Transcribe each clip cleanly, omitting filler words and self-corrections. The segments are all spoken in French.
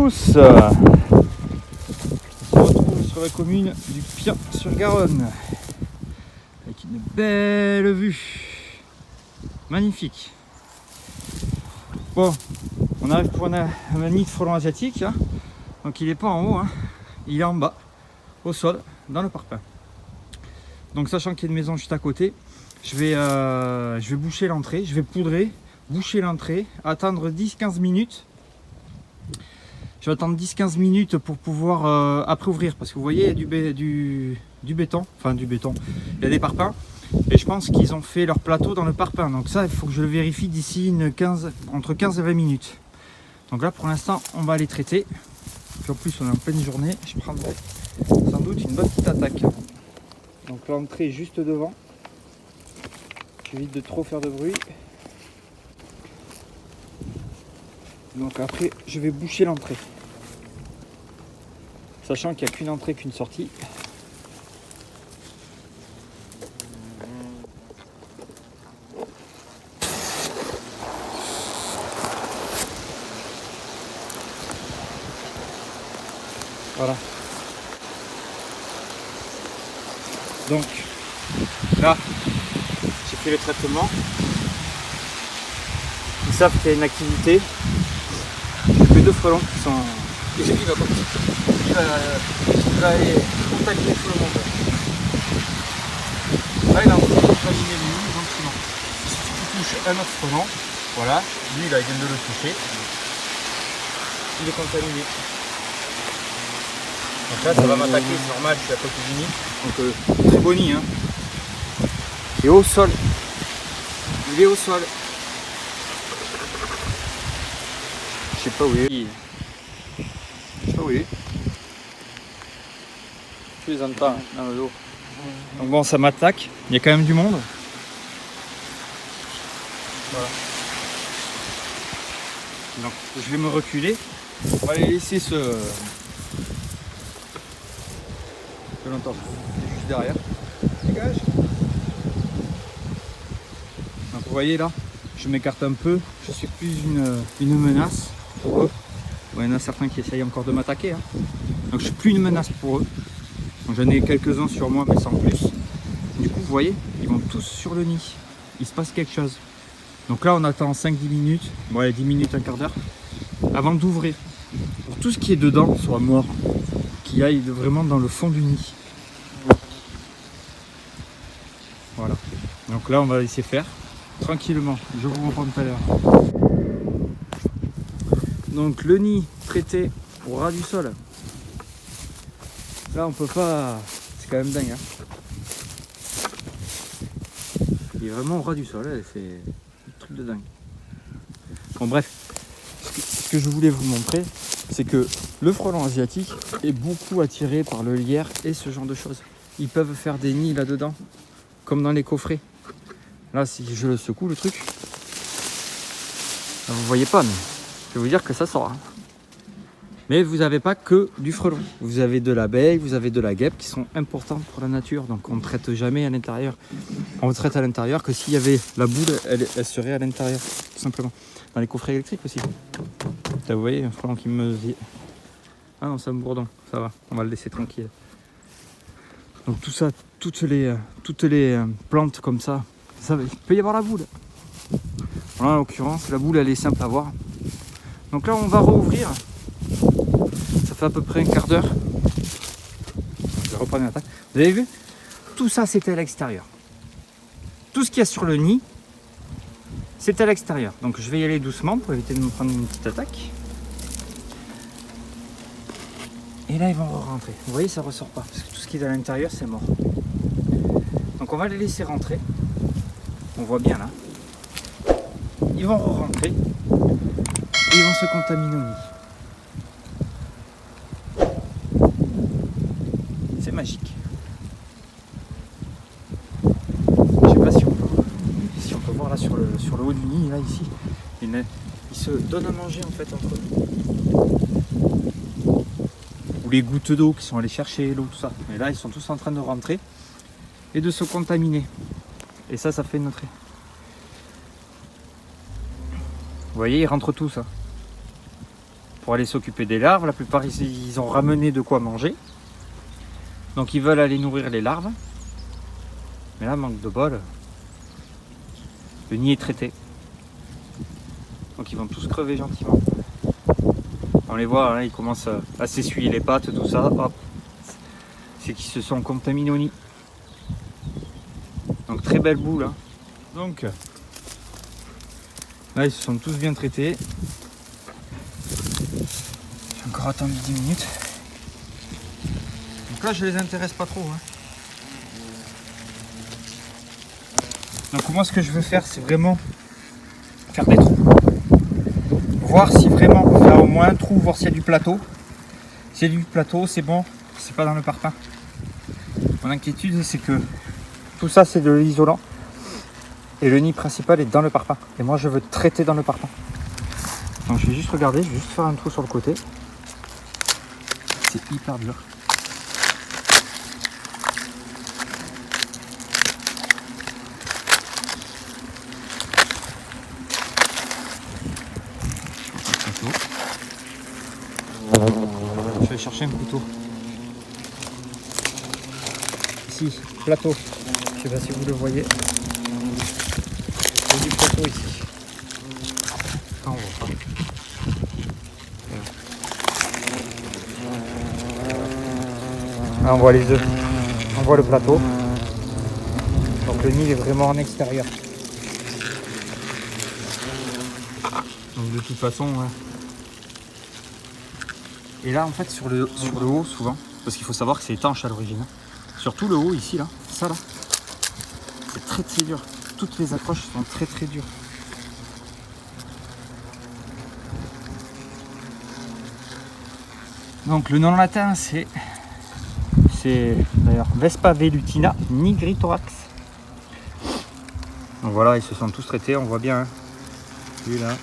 tous, on se retrouve sur la commune du Pian-sur-Garonne avec une belle vue, magnifique. Bon, on arrive pour un nid de frelon asiatique, hein. Donc il n'est pas en haut, hein. Il est en bas, au sol, dans le parpaing. Donc sachant qu'il y a une maison juste à côté, je vais boucher l'entrée, je vais poudrer, boucher l'entrée, attendre 10-15 minutes. Je vais attendre 10-15 minutes pour pouvoir après ouvrir, parce que vous voyez, il y a du béton, enfin du béton, il y a des parpaings, et je pense qu'ils ont fait leur plateau dans le parpaing, donc ça il faut que je le vérifie d'ici entre 15 et 20 minutes. Donc là pour l'instant on va les traiter, puis en plus on est en pleine journée, je prendrai sans doute une bonne petite attaque. Donc l'entrée est juste devant, j'évite de trop faire de bruit. Donc après je vais boucher l'entrée, sachant qu'il n'y a qu'une entrée qu'une sortie. Voilà. Donc là j'ai fait le traitement. Ils savent qu'il y a une activité. J'ai fait 2 frelons qui sont... Et il va aller contaminer tout le monde. Là il est en train de contaminer lui gentiment. Il suffit qu'il touche un autre frelon. Voilà, lui là il vient de le toucher. Il est contaminé. Donc là ça va m'attaquer, c'est normal, je suis à côté du nid. Donc très beau nid, hein. Il est au sol. Il est au sol. Je sais pas où il est. Je sais pas où il est. Tu les entends dans le dos. Donc bon, ça m'attaque. Il y a quand même du monde. Voilà. Donc je vais me reculer. On va les laisser se... Je l'entends. C'est juste derrière. Dégage. Donc vous voyez là, je m'écarte un peu. Je suis plus une menace pour eux. Bon, il y en a certains qui essayent encore de m'attaquer, hein. Donc je suis plus une menace pour eux. J'en ai quelques-uns sur moi mais sans plus. Du coup vous voyez, ils vont tous sur le nid. Il se passe quelque chose. Donc là on attend 5-10 minutes, ouais 10 minutes, un quart d'heure, avant d'ouvrir. Pour tout ce qui est dedans soit mort, qui aille vraiment dans le fond du nid. Voilà. Donc là on va laisser faire tranquillement. Je vous reprends tout à l'heure. Donc le nid traité au ras du sol. Là on peut pas, c'est quand même dingue, hein. Il est vraiment au ras du sol, c'est un truc de dingue. Bon bref, ce que je voulais vous montrer, c'est que le frelon asiatique est beaucoup attiré par le lierre et ce genre de choses. Ils peuvent faire des nids là-dedans, comme dans les coffrets. Là si je le secoue le truc, là, vous voyez pas, mais je vais vous dire que ça sort, hein. Mais vous n'avez pas que du frelon. Vous avez de l'abeille, vous avez de la guêpe qui sont importantes pour la nature. Donc on ne traite jamais à l'intérieur. On ne traite à l'intérieur que s'il y avait la boule, elle serait à l'intérieur, tout simplement. Dans les coffrets électriques aussi. Là, vous voyez, un frelon qui me dit... Ah non, c'est un bourdon, ça va, on va le laisser tranquille. Donc tout ça, toutes les plantes comme ça, il peut y avoir la boule. Voilà, en l'occurrence, la boule, elle est simple à voir. Donc là, on va rouvrir. Ça fait à peu près un quart d'heure. Je vais reprendre l'attaque. Vous avez vu? Tout ça, c'était à l'extérieur. Tout ce qu'il y a sur le nid, c'est à l'extérieur. Donc je vais y aller doucement pour éviter de me prendre une petite attaque. Et là, ils vont rentrer. Vous voyez, ça ressort pas. Parce que tout ce qui est à l'intérieur, c'est mort. Donc on va les laisser rentrer. On voit bien là. Ils vont rentrer. Et ils vont se contaminer au nid. C'est magique. Je sais pas si on peut voir là sur le haut du nid, là ici. Ils se donnent à manger en fait entre eux. Ou les gouttes d'eau qui sont allées chercher l'eau, tout ça. Et là ils sont tous en train de rentrer et de se contaminer. Et ça fait notre... Vous voyez, ils rentrent tous. Hein. pour aller s'occuper des larves. La plupart ils ont ramené de quoi manger. Donc ils veulent aller nourrir les larves. Mais là, manque de bol. Le nid est traité. Donc ils vont tous crever gentiment. On les voit, hein, ils commencent à s'essuyer les pattes, tout ça. Hop. C'est qu'ils se sont contaminés au nid. Donc très belle boule. Hein. Donc là ils se sont tous bien traités. J'ai encore attendu 10 minutes. Donc là je les intéresse pas trop. Hein. Donc moi ce que je veux faire c'est vraiment faire des trous. Voir si vraiment on peut faire au moins un trou, voir s'il y a du plateau. S'il y a du plateau c'est bon, c'est pas dans le parpaing. Mon inquiétude c'est que tout ça c'est de l'isolant. Et le nid principal est dans le parpaing. Et moi je veux traiter dans le parpaing. Donc je vais juste regarder, je vais juste faire un trou sur le côté. C'est hyper dur. Je vais chercher un couteau. Ici, plateau. Je sais pas si vous le voyez. Il y a du plateau ici. Ah, on voit pas. Là, on voit les œufs. On voit le plateau. Donc le nid est vraiment en extérieur. Donc de toute façon, ouais. Et là en fait sur le haut souvent, parce qu'il faut savoir que c'est étanche à l'origine. Surtout le haut ici là, ça là. C'est très très dur. Toutes les accroches sont très très dures. Donc le nom latin c'est d'ailleurs Vespa velutina nigritorax. Donc voilà, ils se sont tous traités, on voit bien. Hein. Lui là,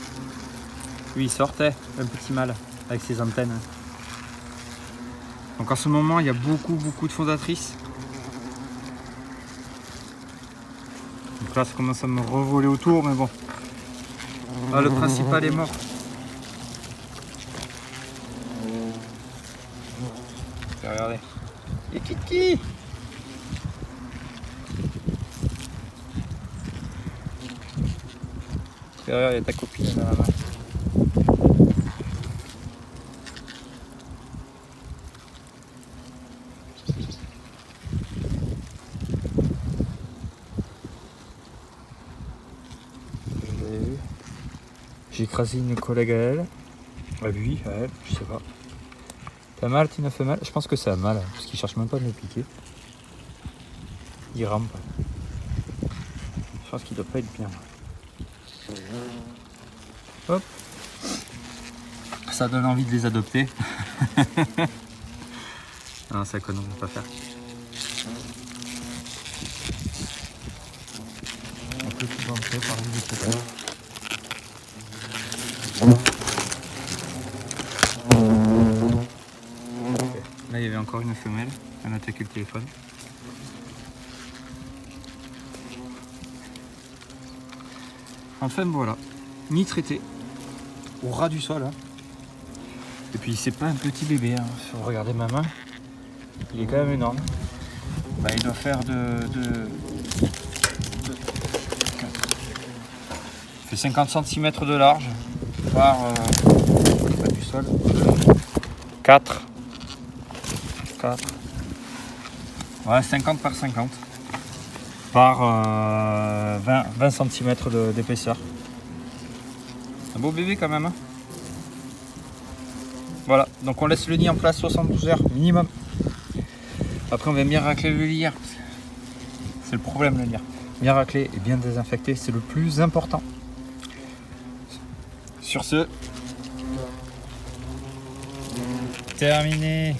lui il sortait un petit mâle avec ses antennes. Donc en ce moment il y a beaucoup de fondatrices. Donc là ça commence à me revoler autour, mais bon. Ah, le principal est mort. Regardez. Et Kiki. Regarde, il y a ta copine dans la main. J'ai écrasé une collègue à elle. À lui, à elle, je sais pas. T'as mal, Tina fait mal? Je pense que ça a mal, parce qu'il cherche même pas à me piquer. Il rampe. Je pense qu'il doit pas être bien. Hop. Ça donne envie de les adopter. Non, ça conne, on va pas faire. On peut tout rentrer par le côté. Là, il y avait encore une femelle. Elle a attaqué le téléphone. Enfin, voilà. Nid traité. Au ras du sol. Hein. Et puis, c'est pas un petit bébé. Hein. Si vous regardez ma main, il est quand même énorme. Bah, il doit faire il fait 50 cm de large par pas du sol. 4. Ouais, 50 par 50 par 20 cm d'épaisseur. Un beau bébé quand même. Hein. Voilà, donc on laisse le nid en place 72 heures minimum. Après on va bien racler le lierre. C'est le problème, le lierre. Bien racler et bien désinfecter, c'est le plus important. Sur ce, terminé.